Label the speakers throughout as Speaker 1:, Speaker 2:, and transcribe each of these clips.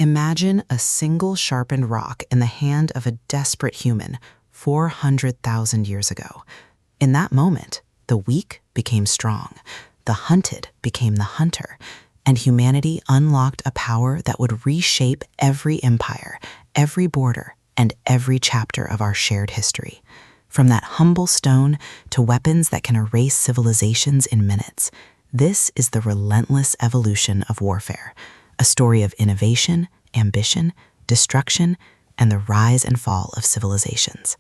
Speaker 1: Imagine a single sharpened rock in the hand of a desperate human 400,000 years ago. In that moment, the weak became strong, the hunted became the hunter, and humanity unlocked a power that would reshape every empire, every border, and every chapter of our shared history. From that humble stone to weapons that can erase civilizations in minutes, this is the relentless evolution of warfare, a story of innovation, ambition, destruction, and the rise and fall of civilizations.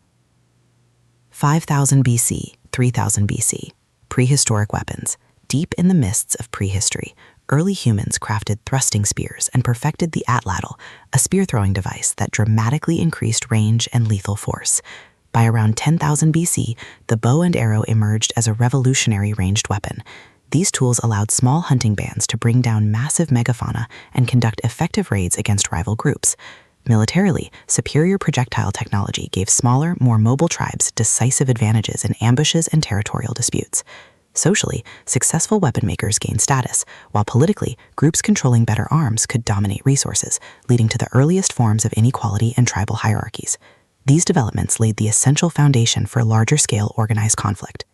Speaker 1: 5000 BC, 3000 BC, prehistoric weapons. Deep in the mists of prehistory, early humans crafted thrusting spears and perfected the atlatl, a spear-throwing device that dramatically increased range and lethal force. By around 10,000 BC, the bow and arrow emerged as a revolutionary ranged weapon. These tools allowed small hunting bands to bring down massive megafauna and conduct effective raids against rival groups. Militarily, superior projectile technology gave smaller, more mobile tribes decisive advantages in ambushes and territorial disputes. Socially, successful weapon makers gained status, while politically, groups controlling better arms could dominate resources, leading to the earliest forms of inequality and tribal hierarchies. These developments laid the essential foundation for larger-scale organized conflict.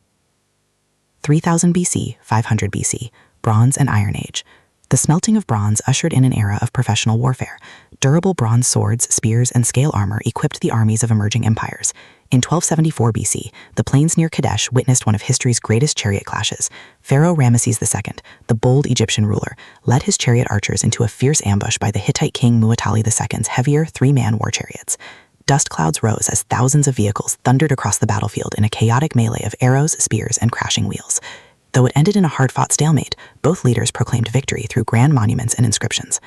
Speaker 1: 3000 BC, 500 BC, Bronze and Iron Age. The smelting of bronze ushered in an era of professional warfare. Durable bronze swords, spears, and scale armor equipped the armies of emerging empires. In 1274 BC, the plains near Kadesh witnessed one of history's greatest chariot clashes. Pharaoh Ramesses II, the bold Egyptian ruler, led his chariot archers into a fierce ambush by the Hittite king Muwatalli II's heavier three-man war chariots. Dust clouds rose as thousands of vehicles thundered across the battlefield in a chaotic melee of arrows, spears, and crashing wheels. Though it ended in a hard-fought stalemate, both leaders proclaimed victory through grand monuments and inscriptions.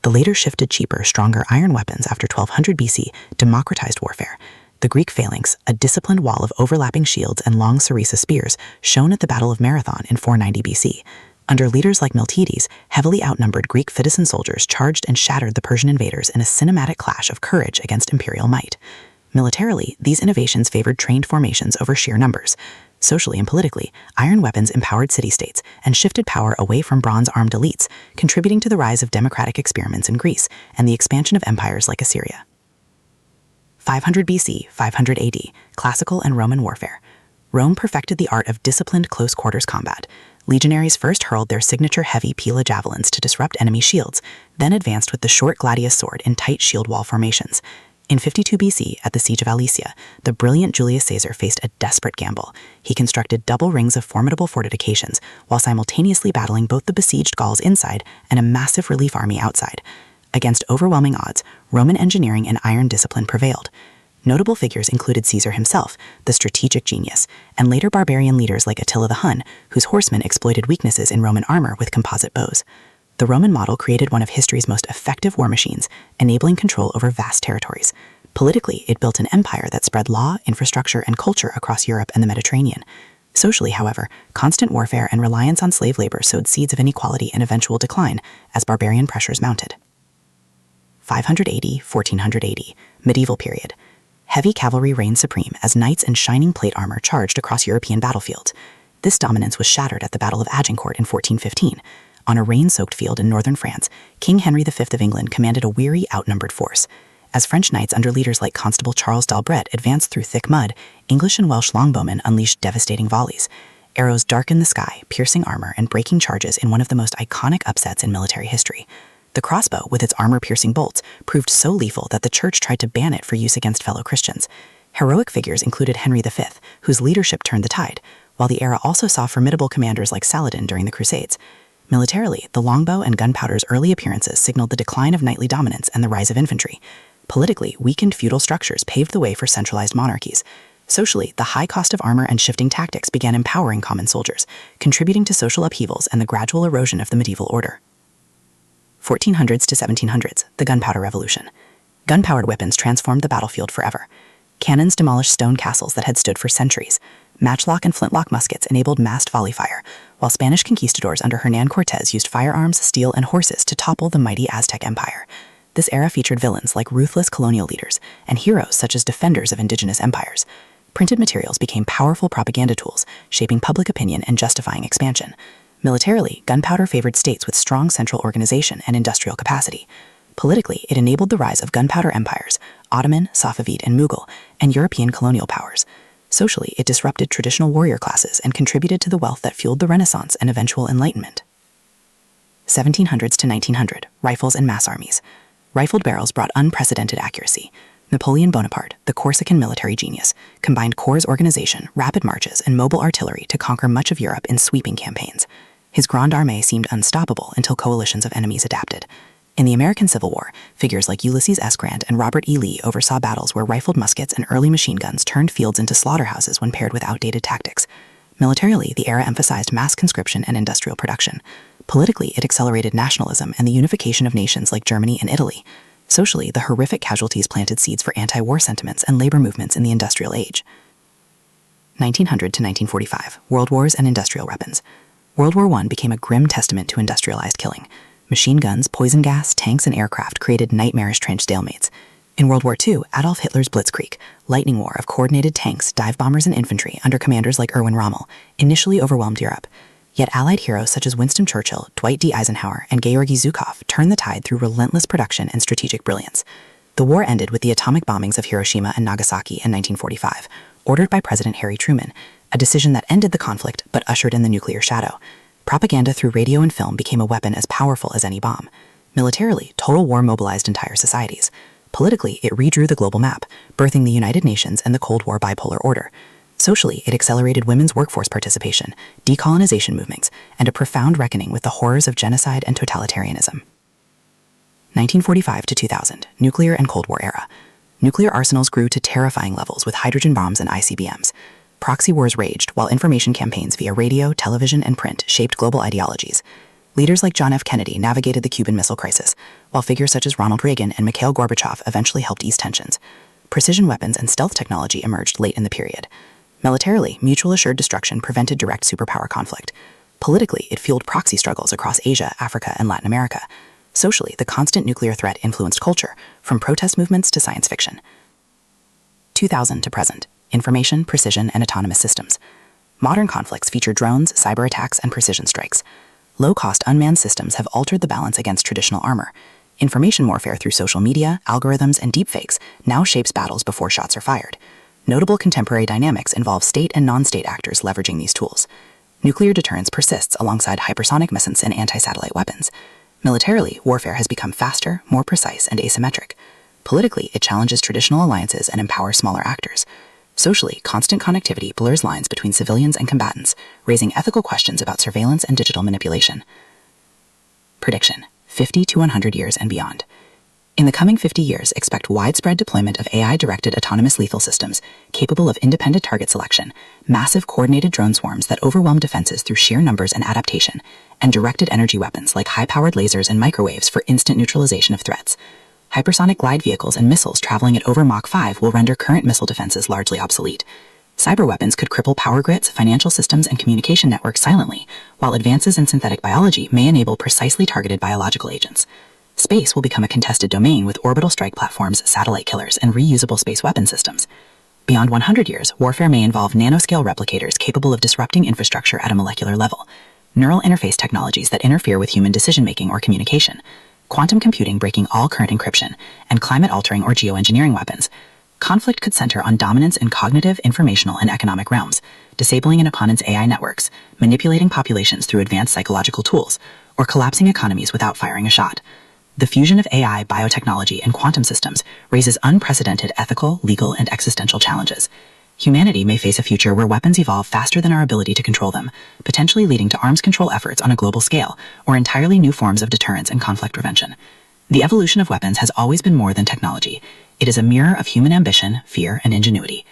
Speaker 1: The later shifted cheaper, stronger iron weapons after 1200 BC democratized warfare. The Greek phalanx, a disciplined wall of overlapping shields and long sarissa spears, shone at the Battle of Marathon in 490 BC. Under leaders like Miltiades, heavily outnumbered Greek citizen soldiers charged and shattered the Persian invaders in a cinematic clash of courage against imperial might. Militarily, these innovations favored trained formations over sheer numbers. Socially and politically, iron weapons empowered city-states and shifted power away from bronze-armed elites, contributing to the rise of democratic experiments in Greece and the expansion of empires like Assyria. 500 BC, 500 AD, Classical and Roman warfare. Rome perfected the art of disciplined close-quarters combat. Legionaries first hurled their signature heavy pila javelins to disrupt enemy shields, then advanced with the short gladius sword in tight shield wall formations. In 52 BC, at the Siege of Alesia, the brilliant Julius Caesar faced a desperate gamble. He constructed double rings of formidable fortifications, while simultaneously battling both the besieged Gauls inside and a massive relief army outside. Against overwhelming odds, Roman engineering and iron discipline prevailed. Notable figures included Caesar himself, the strategic genius, and later barbarian leaders like Attila the Hun, whose horsemen exploited weaknesses in Roman armor with composite bows. The Roman model created one of history's most effective war machines, enabling control over vast territories. Politically, it built an empire that spread law, infrastructure, and culture across Europe and the Mediterranean. Socially, however, constant warfare and reliance on slave labor sowed seeds of inequality and eventual decline as barbarian pressures mounted. 580, 1480, medieval period. Heavy cavalry reigned supreme as knights in shining plate armor charged across European battlefields. This dominance was shattered at the Battle of Agincourt in 1415. On a rain-soaked field in northern France, King Henry V of England commanded a weary, outnumbered force. As French knights under leaders like Constable Charles d'Albret advanced through thick mud, English and Welsh longbowmen unleashed devastating volleys. Arrows darkened the sky, piercing armor and breaking charges in one of the most iconic upsets in military history. The crossbow, with its armor-piercing bolts, proved so lethal that the church tried to ban it for use against fellow Christians. Heroic figures included Henry V, whose leadership turned the tide, while the era also saw formidable commanders like Saladin during the Crusades. Militarily, the longbow and gunpowder's early appearances signaled the decline of knightly dominance and the rise of infantry. Politically, weakened feudal structures paved the way for centralized monarchies. Socially, the high cost of armor and shifting tactics began empowering common soldiers, contributing to social upheavals and the gradual erosion of the medieval order. 1400s to 1700s, the Gunpowder Revolution. Gun-powered weapons transformed the battlefield forever. Cannons demolished stone castles that had stood for centuries. Matchlock and flintlock muskets enabled massed volley fire, while Spanish conquistadors under Hernán Cortés used firearms, steel, and horses to topple the mighty Aztec Empire. This era featured villains like ruthless colonial leaders and heroes such as defenders of indigenous empires. Printed materials became powerful propaganda tools, shaping public opinion and justifying expansion. Militarily, gunpowder favored states with strong central organization and industrial capacity. Politically, it enabled the rise of gunpowder empires, Ottoman, Safavid, and Mughal, and European colonial powers. Socially, it disrupted traditional warrior classes and contributed to the wealth that fueled the Renaissance and eventual Enlightenment. 1700s to 1900, rifles and mass armies. Rifled barrels brought unprecedented accuracy. Napoleon Bonaparte, the Corsican military genius, combined corps organization, rapid marches, and mobile artillery to conquer much of Europe in sweeping campaigns. His Grande Armée seemed unstoppable until coalitions of enemies adapted. In the American Civil War, figures like Ulysses S. Grant and Robert E. Lee oversaw battles where rifled muskets and early machine guns turned fields into slaughterhouses when paired with outdated tactics. Militarily, the era emphasized mass conscription and industrial production. Politically, it accelerated nationalism and the unification of nations like Germany and Italy. Socially, the horrific casualties planted seeds for anti-war sentiments and labor movements in the industrial age. 1900 to 1945, World Wars and industrial weapons. World War I became a grim testament to industrialized killing. Machine guns, poison gas, tanks, and aircraft created nightmarish trench stalemates. In World War II, Adolf Hitler's Blitzkrieg, lightning war of coordinated tanks, dive bombers, and infantry under commanders like Erwin Rommel, initially overwhelmed Europe. Yet Allied heroes such as Winston Churchill, Dwight D. Eisenhower, and Georgy Zhukov turned the tide through relentless production and strategic brilliance. The war ended with the atomic bombings of Hiroshima and Nagasaki in 1945, ordered by President Harry Truman, a decision that ended the conflict but ushered in the nuclear shadow. Propaganda through radio and film became a weapon as powerful as any bomb. Militarily, total war mobilized entire societies. Politically, it redrew the global map, birthing the United Nations and the Cold War bipolar order. Socially, it accelerated women's workforce participation, decolonization movements, and a profound reckoning with the horrors of genocide and totalitarianism. 1945 to 2000, nuclear and Cold War era. Nuclear arsenals grew to terrifying levels with hydrogen bombs and ICBMs. Proxy wars raged, while information campaigns via radio, television, and print shaped global ideologies. Leaders like John F. Kennedy navigated the Cuban Missile Crisis, while figures such as Ronald Reagan and Mikhail Gorbachev eventually helped ease tensions. Precision weapons and stealth technology emerged late in the period. Militarily, mutual assured destruction prevented direct superpower conflict. Politically, it fueled proxy struggles across Asia, Africa, and Latin America. Socially, the constant nuclear threat influenced culture, from protest movements to science fiction. 2000 to present, information, precision, and autonomous systems. Modern conflicts feature drones, cyber attacks, and precision strikes. Low-cost unmanned systems have altered the balance against traditional armor. Information warfare through social media, algorithms, and deepfakes now shapes battles before shots are fired. Notable contemporary dynamics involve state and non-state actors leveraging these tools. Nuclear deterrence persists alongside hypersonic missiles and anti-satellite weapons. Militarily, warfare has become faster, more precise, and asymmetric. Politically, it challenges traditional alliances and empowers smaller actors. Socially, constant connectivity blurs lines between civilians and combatants, raising ethical questions about surveillance and digital manipulation. Prediction: 50 to 100 years and beyond. In the coming 50 years, expect widespread deployment of AI-directed autonomous lethal systems capable of independent target selection, massive coordinated drone swarms that overwhelm defenses through sheer numbers and adaptation, and directed energy weapons like high-powered lasers and microwaves for instant neutralization of threats. Hypersonic glide vehicles and missiles traveling at over Mach 5 will render current missile defenses largely obsolete. Cyber weapons could cripple power grids, financial systems, and communication networks silently, while advances in synthetic biology may enable precisely targeted biological agents. Space will become a contested domain with orbital strike platforms, satellite killers, and reusable space weapon systems. Beyond 100 years, warfare may involve nanoscale replicators capable of disrupting infrastructure at a molecular level, neural interface technologies that interfere with human decision-making or communication, quantum computing breaking all current encryption, and climate-altering or geoengineering weapons. Conflict could center on dominance in cognitive, informational, and economic realms, disabling an opponent's AI networks, manipulating populations through advanced psychological tools, or collapsing economies without firing a shot. The fusion of AI, biotechnology, and quantum systems raises unprecedented ethical, legal, and existential challenges. Humanity may face a future where weapons evolve faster than our ability to control them, potentially leading to arms control efforts on a global scale, or entirely new forms of deterrence and conflict prevention. The evolution of weapons has always been more than technology. It is a mirror of human ambition, fear, and ingenuity.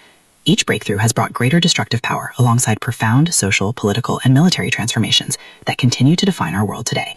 Speaker 1: Each breakthrough has brought greater destructive power alongside profound social, political, and military transformations that continue to define our world today.